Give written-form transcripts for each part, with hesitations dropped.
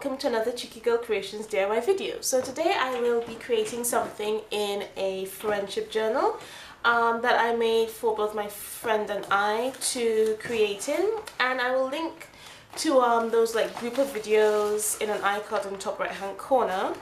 welcome to another Checiegirl Creations DIY video. So today I will be creating something in a friendship journal that I made for both my friend and I to create in, and I will link to those like group of videos in an iCard in the top right hand corner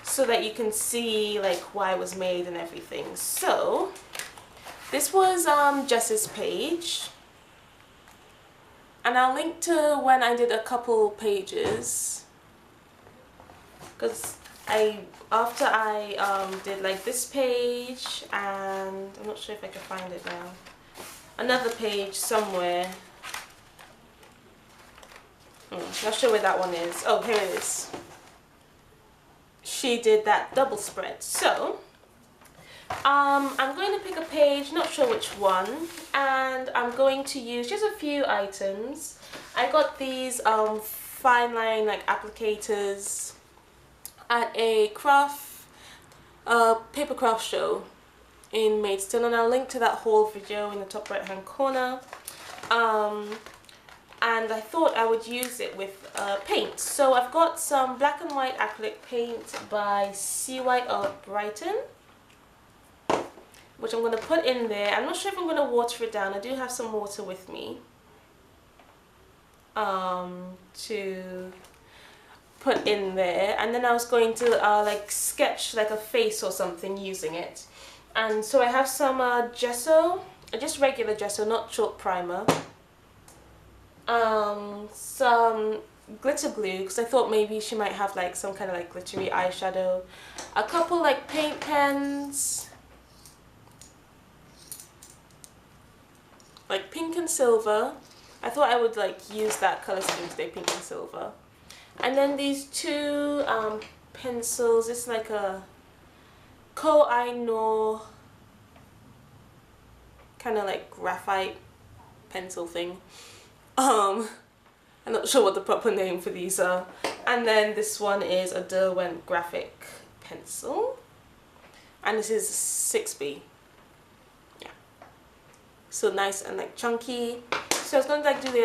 so that you can see like why it was made and everything. So this was Jess's page. And I'll link to when I did a couple pages, because after I did like this page, and I'm not sure if I can find it now, another page somewhere. Not sure where that one is. Oh, here it is. She did that double spread. So I'm going to pick a page, not sure which one, and I'm going to use just a few items. I got these fine line like applicators at a paper craft show in Maidstone, and I'll link to that whole video in the top right hand corner. And I thought I would use it with paint. So I've got some black and white acrylic paint by Sea White of Brighton, which I'm going to put in there. I'm not sure if I'm going to water it down. I do have some water with me to put in there, and then I was going to like sketch like a face or something using it. And so I have some gesso, just regular gesso, not chalk primer, some glitter glue because I thought maybe she might have like some kind of like glittery eyeshadow, a couple like paint pens, like pink and silver. I thought I would like use that color scheme today, pink and silver. And then these two pencils. It's like a Koh-i-Noor kind of like graphite pencil thing. I'm not sure what the proper name for these are. And then this one is a Derwent graphic pencil, and this is 6B. So nice and like chunky. So I was going to like do the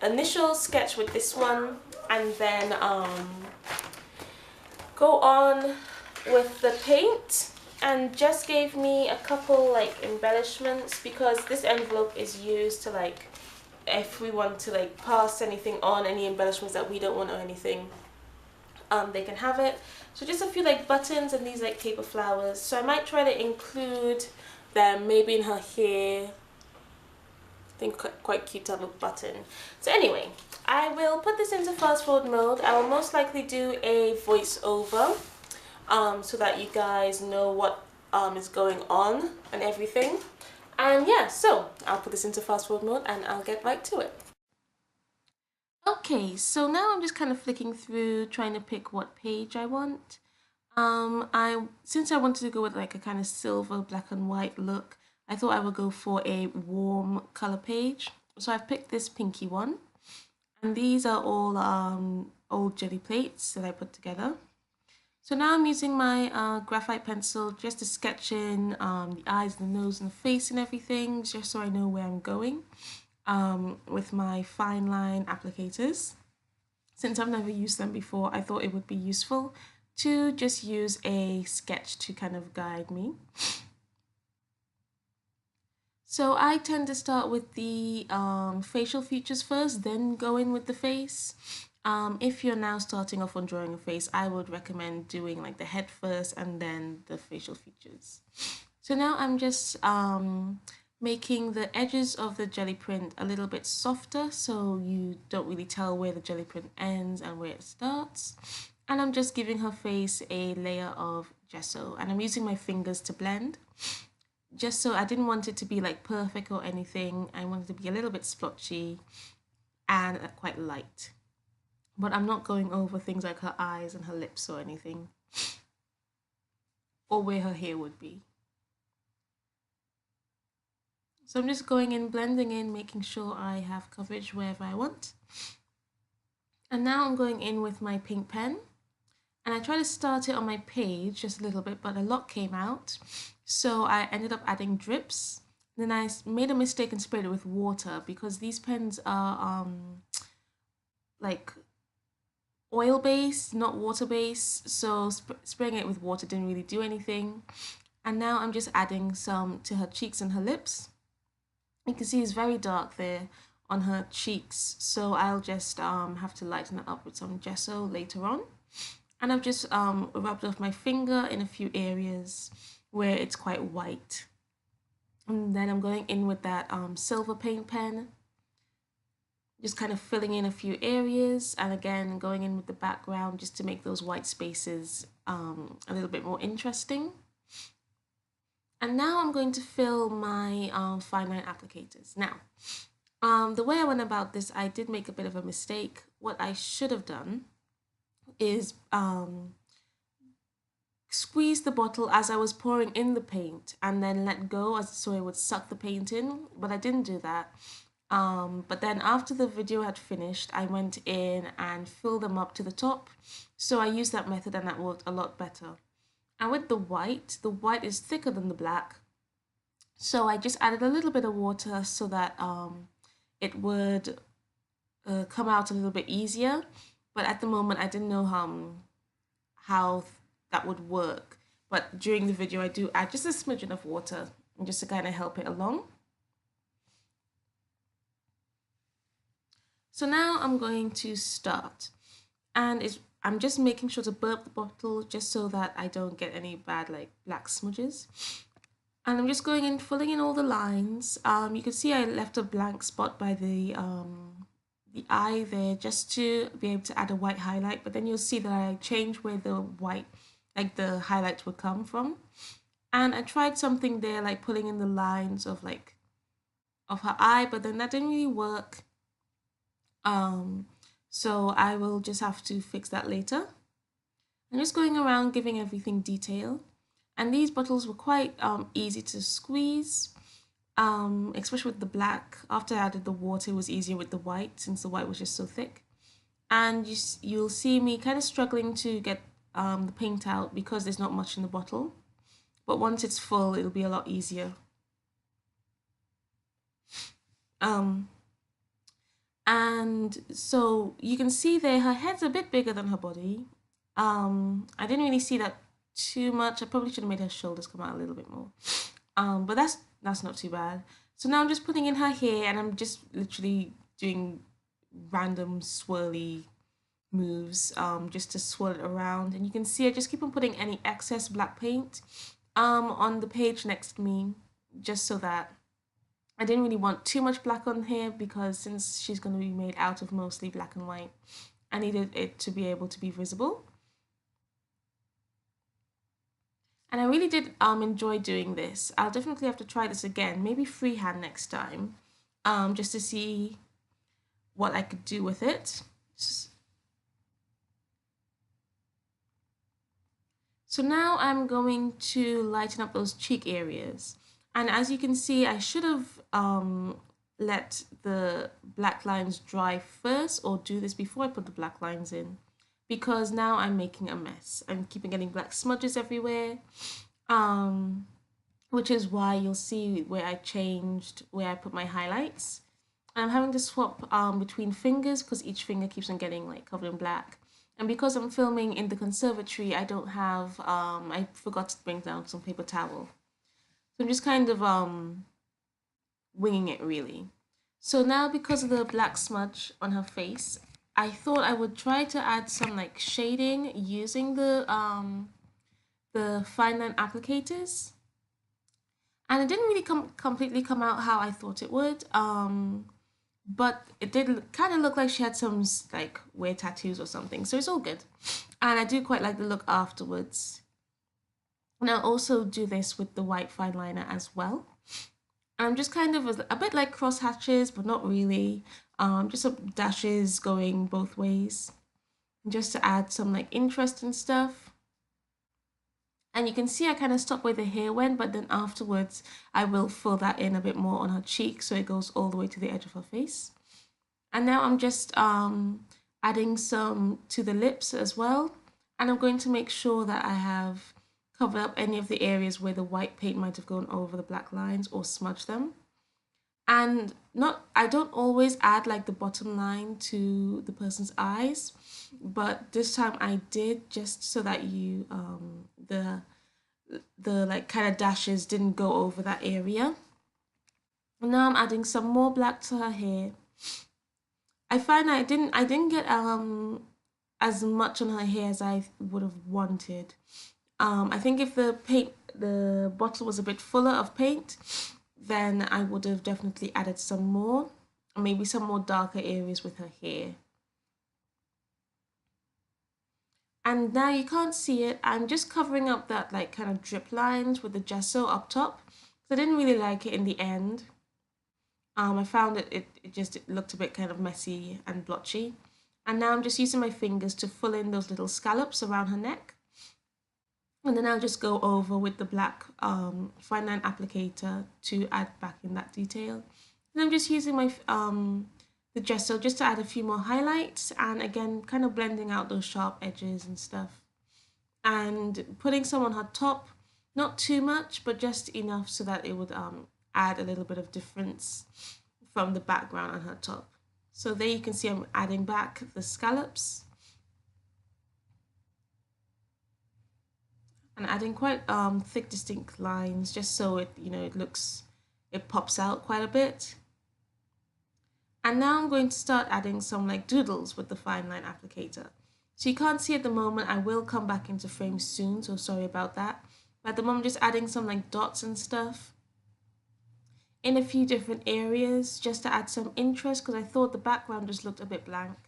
initial sketch with this one, and then go on with the paint. And Jess gave me a couple like embellishments, because this envelope is used to like, if we want to like pass anything on, any embellishments that we don't want or anything, they can have it. So just a few like buttons and these like paper flowers. So I might try to include them maybe in her hair. I think quite cute to have a button. So anyway, I will put this into fast forward mode. I will most likely do a voiceover so that you guys know what is going on and everything. And yeah, so I'll put this into fast forward mode and I'll get right to it. Okay, so now I'm just kind of flicking through trying to pick what page I want. Since I wanted to go with like a kind of silver black and white look, I thought I would go for a warm color page. So I've picked this pinky one, and these are all old jelly plates that I put together. So now I'm using my graphite pencil just to sketch in the eyes, the nose and the face and everything, just so I know where I'm going with my fine line applicators. Since I've never used them before, I thought it would be useful to just use a sketch to kind of guide me. So I tend to start with the facial features first, then go in with the face. If you're now starting off on drawing a face, I would recommend doing like the head first and then the facial features. So now I'm just making the edges of the jelly print a little bit softer, so you don't really tell where the jelly print ends and where it starts. And I'm just giving her face a layer of gesso, and I'm using my fingers to blend. Just so I didn't want it to be like perfect or anything. I wanted it to be a little bit splotchy and quite light. But I'm not going over things like her eyes and her lips or anything, or where her hair would be. So I'm just going in, blending in, making sure I have coverage wherever I want. And now I'm going in with my pink pen. And I tried to start it on my page just a little bit, but a lot came out. So I ended up adding drips. Then I made a mistake and sprayed it with water, because these pens are like oil base, not water base. So spraying it with water didn't really do anything. And now I'm just adding some to her cheeks and her lips. You can see it's very dark there on her cheeks. So I'll just have to lighten it up with some gesso later on. And I've just rubbed off my finger in a few areas where it's quite white. And then I'm going in with that silver paint pen, just kind of filling in a few areas, and again going in with the background just to make those white spaces a little bit more interesting. And now I'm going to fill my fine line applicators. Now, the way I went about this, I did make a bit of a mistake. What I should have done is squeeze the bottle as I was pouring in the paint and then let go so it would suck the paint in, but I didn't do that. But then after the video had finished, I went in and filled them up to the top. So I used that method and that worked a lot better. And with the white is thicker than the black. So I just added a little bit of water so that it would come out a little bit easier. But at the moment, I didn't know how that would work. But during the video, I do add just a smidgen of water just to kind of help it along. So now I'm going to start, and I'm just making sure to burp the bottle just so that I don't get any bad like black smudges. And I'm just going in, filling in all the lines. You can see I left a blank spot by the eye there just to be able to add a white highlight, but then you'll see that I changed where the white, like the highlight would come from. And I tried something there like pulling in the lines of her eye, but then that didn't really work. So I will just have to fix that later. I'm just going around giving everything detail. And these bottles were quite easy to squeeze, especially with the black. After I added the water, it was easier with the white since the white was just so thick. And you'll see me kind of struggling to get the paint out because there's not much in the bottle. But once it's full, it'll be a lot easier. And so you can see there, her head's a bit bigger than her body. I didn't really see that too much. I probably should have made her shoulders come out a little bit more. But that's not too bad. So now I'm just putting in her hair and I'm just literally doing random swirly moves just to swirl it around. And you can see I just keep on putting any excess black paint on the page next to me, just so that I didn't really want too much black on here, because since she's going to be made out of mostly black and white, I needed it to be able to be visible. And I really did enjoy doing this. I'll definitely have to try this again, maybe freehand next time, just to see what I could do with it. So now I'm going to lighten up those cheek areas. And as you can see, I should have let the black lines dry first, or do this before I put the black lines in, because now I'm making a mess. I'm keeping getting black smudges everywhere, which is why you'll see where I changed where I put my highlights. I'm having to swap between fingers because each finger keeps on getting like covered in black. And because I'm filming in the conservatory, I don't have, I forgot to bring down some paper towel. So I'm just kind of winging it really. So now, because of the black smudge on her face, I thought I would try to add some like shading using the fine line applicators. And it didn't really completely come out how I thought it would. But it did kind of look like she had some like weird tattoos or something. So it's all good. And I do quite like the look afterwards. And I'll also do this with the white fine liner as well. And I'm just kind of a bit like cross hatches, but not really. Just some dashes going both ways, just to add some like interest and stuff. And you can see I kind of stopped where the hair went, but then afterwards I will fill that in a bit more on her cheek so it goes all the way to the edge of her face. And now I'm just adding some to the lips as well. And I'm going to make sure that I have covered up any of the areas where the white paint might have gone over the black lines or smudged them. And not I don't always add like the bottom line to the person's eyes, but this time I did, just so that you the like kind of dashes didn't go over that area. And now I'm adding some more black to her hair. I find I didn't get as much on her hair as I would have wanted. I think if the bottle was a bit fuller of paint, then I would have definitely added some more, maybe some more darker areas with her hair. And now you can't see it. I'm just covering up that like kind of drip lines with the gesso up top. So I didn't really like it in the end. I found it looked a bit kind of messy and blotchy. And now I'm just using my fingers to fill in those little scallops around her neck. And then I'll just go over with the black fine line applicator to add back in that detail. And I'm just using my the gesso just to add a few more highlights, and again kind of blending out those sharp edges and stuff. And putting some on her top, not too much, but just enough so that it would add a little bit of difference from the background on her top. So there you can see I'm adding back the scallops and adding quite thick distinct lines, just so it pops out quite a bit. And now I'm going to start adding some like doodles with the fine line applicator. So you can't see at the moment, I will come back into frame soon, so sorry about that. But at the moment, just adding some like dots and stuff in a few different areas just to add some interest, because I thought the background just looked a bit blank.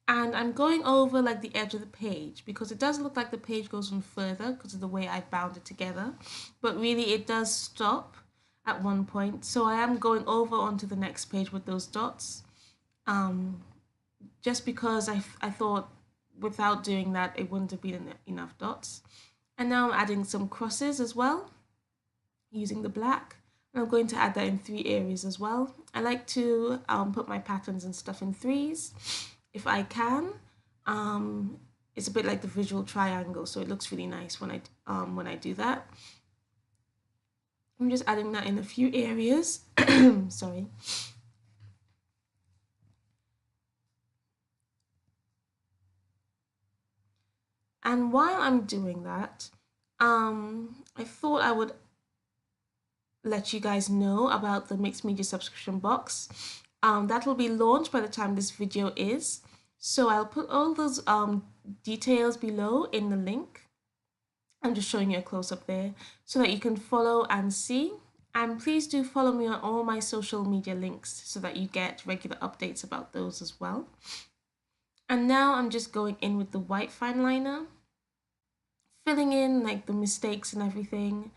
And I'm going over like the edge of the page because it does look like the page goes on further because of the way I bound it together, but really it does stop at one point. So I am going over onto the next page with those dots, just because I thought without doing that it wouldn't have been enough dots. And now I'm adding some crosses as well using the black. And I'm going to add that in 3 areas as well. I like to put my patterns and stuff in 3s if I can. It's a bit like the visual triangle, so it looks really nice when I do that. I'm just adding that in a few areas. Sorry. And while I'm doing that, I thought I would let you guys know about the mixed media subscription box. That will be launched by the time this video is. So I'll put all those details below in the link. I'm just showing you a close-up there so that you can follow and see. And please do follow me on all my social media links so that you get regular updates about those as well. And now I'm just going in with the white fine liner, filling in like the mistakes and everything.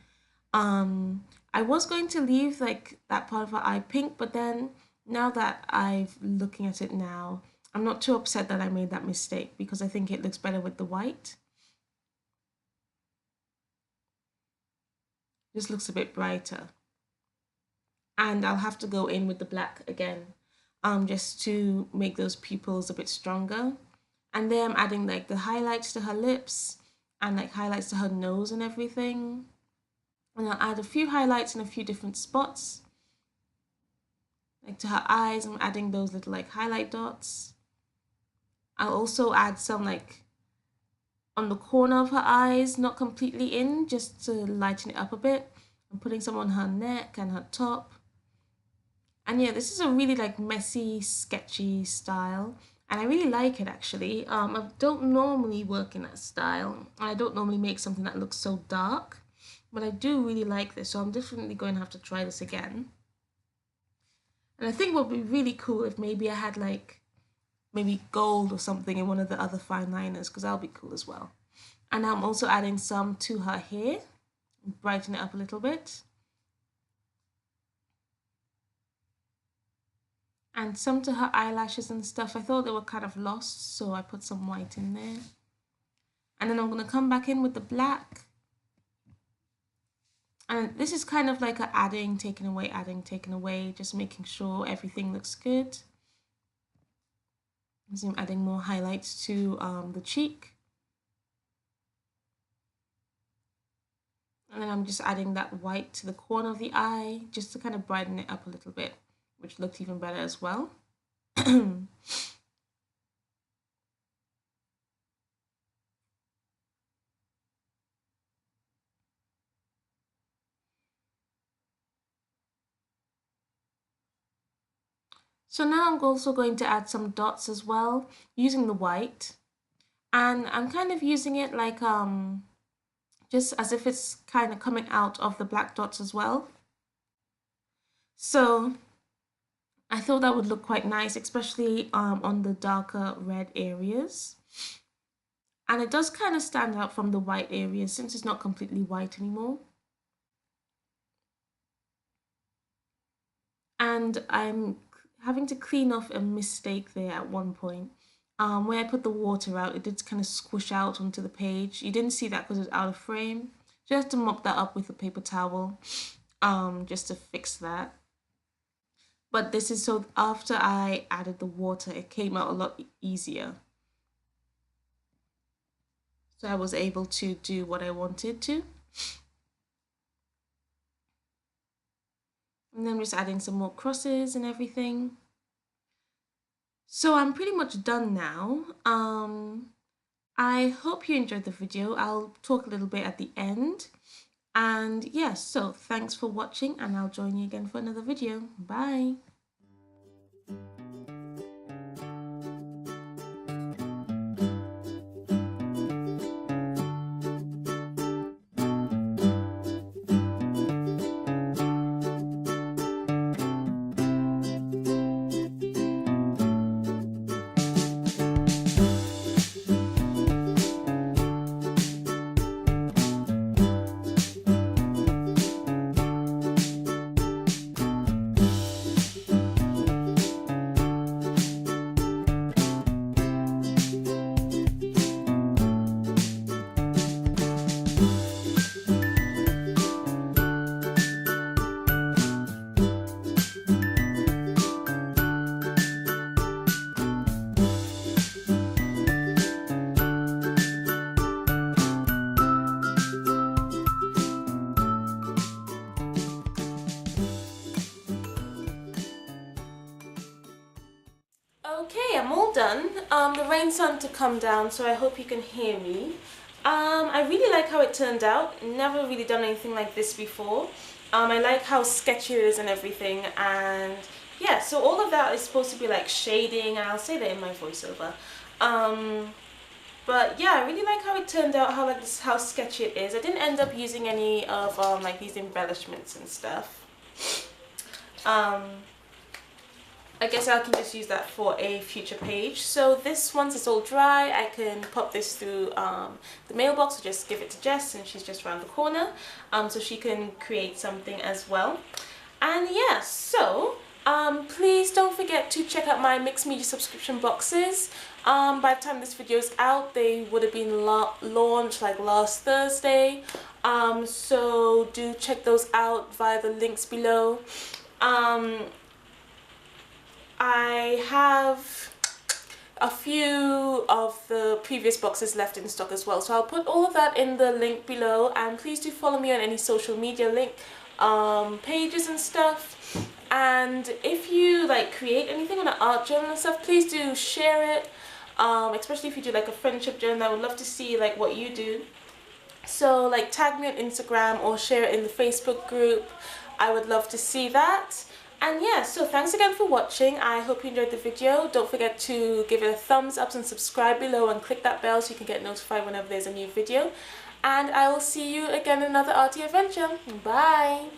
I was going to leave like that part of her eye pink, but then now that I'm looking at it now, I'm not too upset that I made that mistake because I think it looks better with the white. Just looks a bit brighter. And I'll have to go in with the black again, just to make those pupils a bit stronger. And then I'm adding like the highlights to her lips and like highlights to her nose and everything. And I'll add a few highlights in a few different spots. Like to her eyes, I'm adding those little like highlight dots. I'll also add some like on the corner of her eyes, not completely in, just to lighten it up a bit. I'm putting some on her neck and her top. And yeah, this is a really like messy, sketchy style. And I really like it actually. I don't normally work in that style. I don't normally make something that looks so dark. But I do really like this, so I'm definitely going to have to try this again. And I think what would be really cool if maybe I had like maybe gold or something in one of the other fine liners, because that'll be cool as well. And I'm also adding some to her hair, brighten it up a little bit. And some to her eyelashes and stuff. I thought they were kind of lost, so I put some white in there. And then I'm going to come back in with the black. And this is kind of like a adding, taking away, just making sure everything looks good. So I'm adding more highlights to the cheek. And then I'm just adding that white to the corner of the eye, just to kind of brighten it up a little bit. which looked even better as well. So now I'm also going to add some dots as well using the white, and I'm kind of using it like just as if it's kind of coming out of the black dots as well. So I thought that would look quite nice, especially on the darker red areas. And it does kind of stand out from the white areas since it's not completely white anymore. And I'm having to clean off a mistake there at one point. Where I put the water out, it did kind of squish out onto the page. You didn't see that because it was out of frame. Just to mop that up with a paper towel, just to fix that. But this is so after I added the water, it came out a lot easier. So I was able to do what I wanted to. And then I'm just adding some more crosses and everything. So I'm pretty much done now. I hope you enjoyed the video. I'll talk a little bit at the end. And yes, so thanks for watching, and I'll join you again for another video. Bye. Okay, I'm all done. The rain's starting to come down, so I hope you can hear me. I really like how it turned out. Never really done anything like this before. I like how sketchy it is and everything, and yeah, so all of that is supposed to be like shading, and I'll say that in my voiceover. But yeah, I really like how it turned out, how sketchy it is. I didn't end up using any of like these embellishments and stuff. I guess I can just use that for a future page. So this, once it's all dry, I can pop this through the mailbox, or just give it to Jess, and she's just around the corner, so she can create something as well. And yeah, so please don't forget to check out my mixed media subscription boxes. By the time this video is out, they would have been launched like last Thursday, so do check those out via the links below. I have a few of the previous boxes left in stock as well, so I'll put all of that in the link below, and please do follow me on any social media link pages and stuff. And if you like create anything on an art journal and stuff, please do share it, especially if you do like a friendship journal. I would love to see like what you do, so like tag me on Instagram or share it in the Facebook group. I would love to see that. And yeah, so thanks again for watching. I hope you enjoyed the video. Don't forget to give it a thumbs up and subscribe below, and click that bell so you can get notified whenever there's a new video. And I will see you again in another arty adventure. Bye!